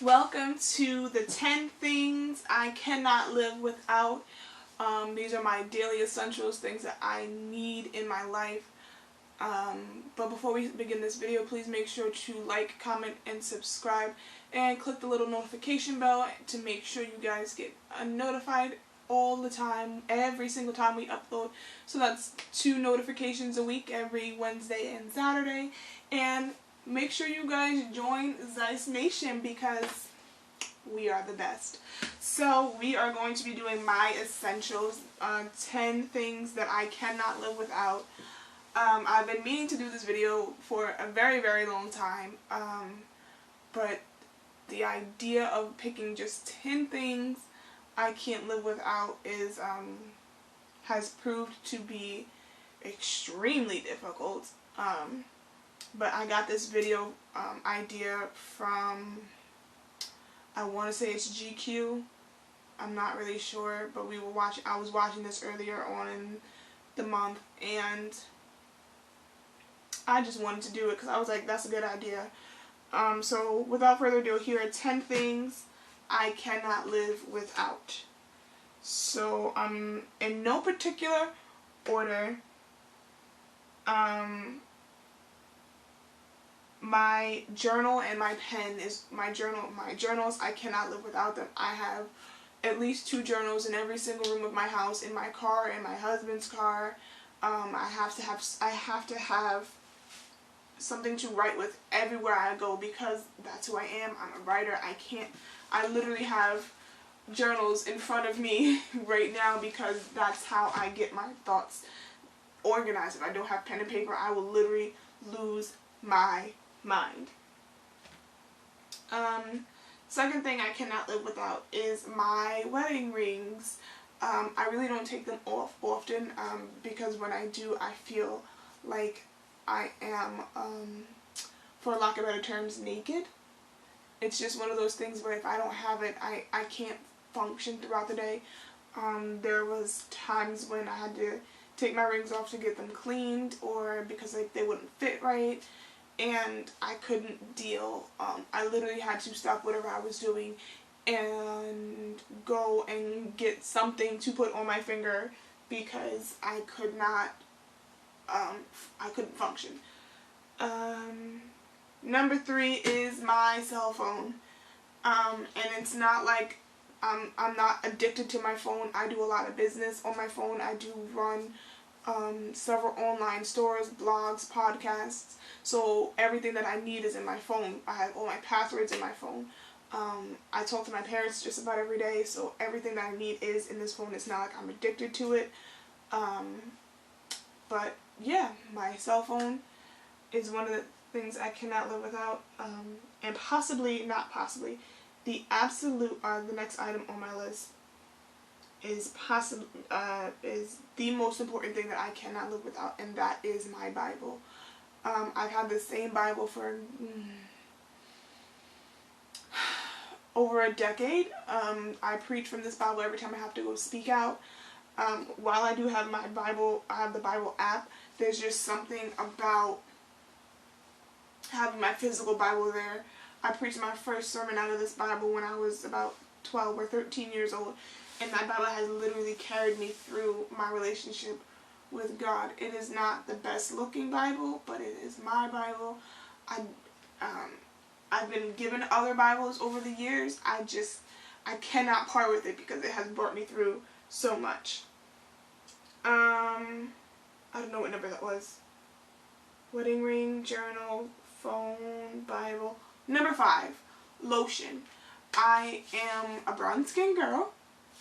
Welcome to the 10 things I cannot live without. These are my daily essentials, things that I need in my life. But before we begin this video, please make sure to like, comment, and subscribe, and click the little notification bell to make sure you guys get notified all the time, every single time we upload. So that's 2 notifications a week, every Wednesday and Saturday. And make sure you guys join Zeiss Nation because we are the best. So we are going to be doing my essentials, 10 things that I cannot live without. I've been meaning to do this video for a very, very long time, but the idea of picking just 10 things I can't live without is has proved to be extremely difficult. But I got this video idea from, I want to say it's GQ. I'm not really sure, but I was watching this earlier on in the month, and I just wanted to do it because I was like, that's a good idea. So without further ado, here are 10 things I cannot live without. So in no particular order. My journal and my pen is my journal. My journals, I cannot live without them. I have at least 2 journals in every single room of my house, in my car, in my husband's car. I have to have something to write with everywhere I go because that's who I am. I'm a writer. I literally have journals in front of me right now because that's how I get my thoughts organized. If I don't have pen and paper, I will literally lose my mind. Second thing I cannot live without is my wedding rings. I really don't take them off often because when I do, I feel like I am, for lack of better terms, naked. It's just one of those things where if I don't have it, I can't function throughout the day. There was times when I had to take my rings off to get them cleaned, or because they wouldn't fit right, and I couldn't deal. I literally had to stop whatever I was doing and go and get something to put on my finger because I could not, I couldn't function. Number 3 is my cell phone. And it's not like I'm not addicted to my phone. I do a lot of business on my phone. I do run several online stores, blogs, podcasts. So everything that I need is in my phone. I have all my passwords in my phone. I talk to my parents just about every day, so everything that I need is in this phone. It's not like I'm addicted to it. But yeah, my cell phone is one of the things I cannot live without. And not possibly, the absolute, the next item on my list is the most important thing that I cannot live without, and that is my Bible. I've had the same Bible for over a decade. I preach from this Bible every time I have to go speak out. While I do have my Bible, I have the Bible app, there's just something about having my physical Bible there. I preached my first sermon out of this Bible when I was about 12 or 13 years old, and that Bible has literally carried me through my relationship with God. It is not the best looking Bible, but it is my Bible. I've been given other Bibles over the years. I cannot part with it because it has brought me through so much. I don't know what number that was. Wedding ring, journal, phone, Bible. Number 5, lotion. I am a brown skin girl,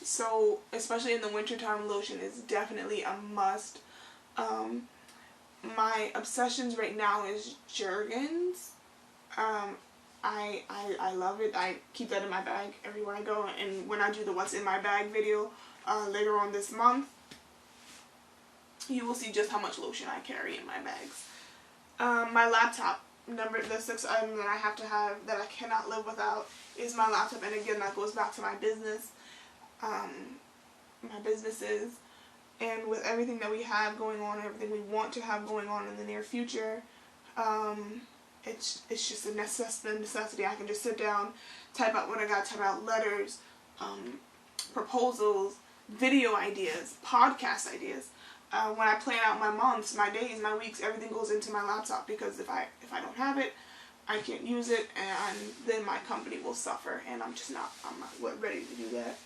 so especially in the wintertime, lotion is definitely a must. My obsessions right now is Jergens. I love it. I keep that in my bag everywhere I go, and when I do the what's in my bag video later on this month, you will see just how much lotion I carry in my bags. My laptop. The 6th item that I have to have, that I cannot live without, is my laptop. And again, that goes back to my business, my businesses, and with everything that we have going on, everything we want to have going on in the near future, it's just a necessity. I can just sit down, type out what I got, type out letters, proposals, video ideas, podcast ideas. When I plan out my months, my days, my weeks, everything goes into my laptop, because if I don't have it, I can't use it, and then my company will suffer, and I'm not ready to do that.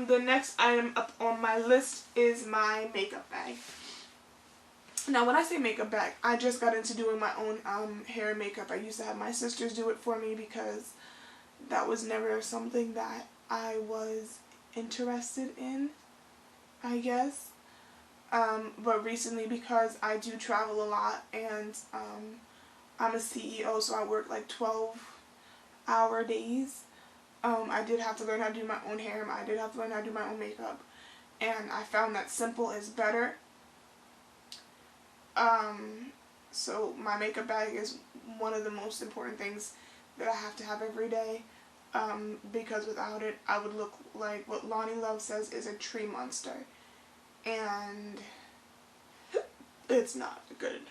The next item up on my list is my makeup bag. Now, when I say makeup bag, I just got into doing my own hair and makeup. I used to have my sisters do it for me because that was never something that I was interested in, I guess. But recently, because I do travel a lot, and I'm a CEO, so I work like 12-hour days, I did have to learn how to do my own hair, I did have to learn how to do my own makeup, and I found that simple is better. So my makeup bag is one of the most important things that I have to have every day, because without it, I would look like what Lonnie Love says is a tree monster, and it's not good.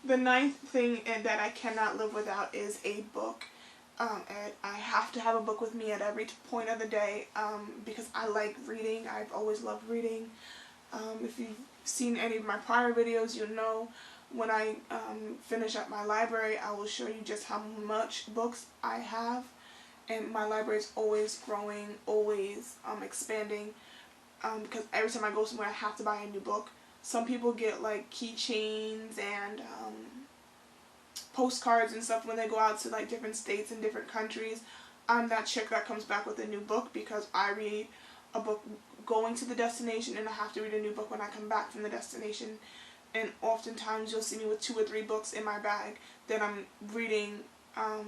The ninth thing that I cannot live without is a book. And I have to have a book with me at every point of the day, because I like reading. I've always loved reading. If you've seen any of my prior videos, you'll know when I finish up my library, I will show you just how much books I have. And my library is always growing, always expanding, because every time I go somewhere, I have to buy a new book. Some people get like keychains and postcards and stuff when they go out to like different states and different countries. I'm that chick that comes back with a new book, because I read a book going to the destination, and I have to read a new book when I come back from the destination. And oftentimes you'll see me with 2 or 3 books in my bag that I'm reading at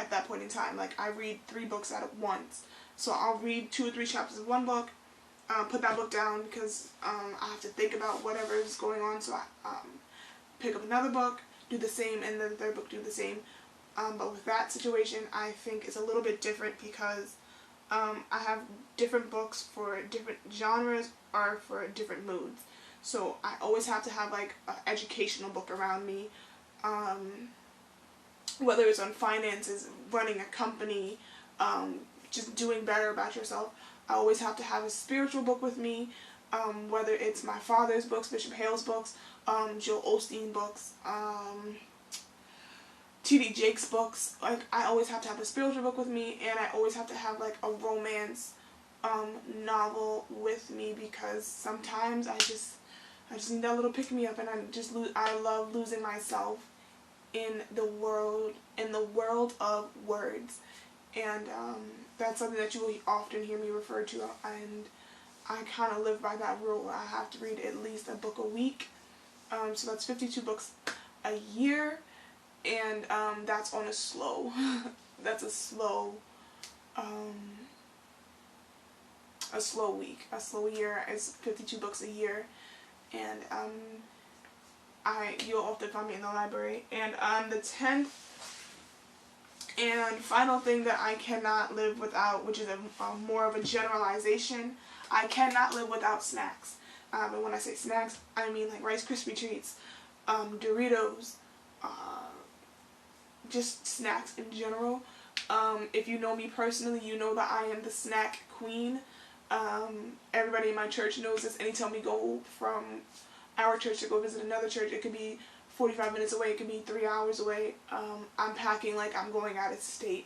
that point in time. Like, I read 3 books at once, so I'll read 2 or 3 chapters of one book, put that book down because I have to think about whatever is going on, so I pick up another book, do the same, and then the third book do the same. But with that situation, I think it's a little bit different, because I have different books for different genres or for different moods. So I always have to have like an educational book around me, whether it's on finances, running a company, just doing better about yourself. I always have to have a spiritual book with me, whether it's my father's books, Bishop Hale's books, Joel Osteen books, T.D. Jakes books. Like, I always have to have a spiritual book with me, and I always have to have like a romance novel with me, because sometimes I just need that little pick me up, and I love losing myself in the world of words, and that's something that you will often hear me refer to, and I kind of live by that rule. I have to read at least a book a week, so that's 52 books a year, and that's on a slow, that's a slow week. A slow year is 52 books a year, and you'll often find me in the library. And the 10th and final thing that I cannot live without, which is a more of a generalization, I cannot live without snacks. And when I say snacks, I mean like Rice Krispie treats, Doritos, just snacks in general. If you know me personally, you know that I am the snack queen. Everybody in my church knows this. Anytime we go from our church to go visit another church, it could be 45 minutes away, it could be 3 hours away. I'm packing like I'm going out of state,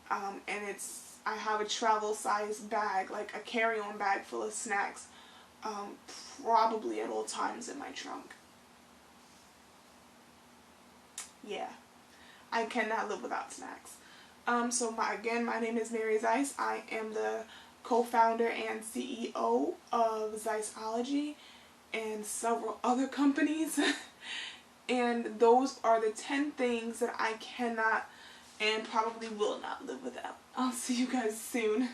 and I have a travel size bag, like a carry-on bag full of snacks, probably at all times in my trunk. Yeah, I cannot live without snacks. So my name is Mary Zeiss. I am the co-founder and CEO of Zeissology and several other companies. And those are the 10 things that I cannot and probably will not live without. I'll see you guys soon.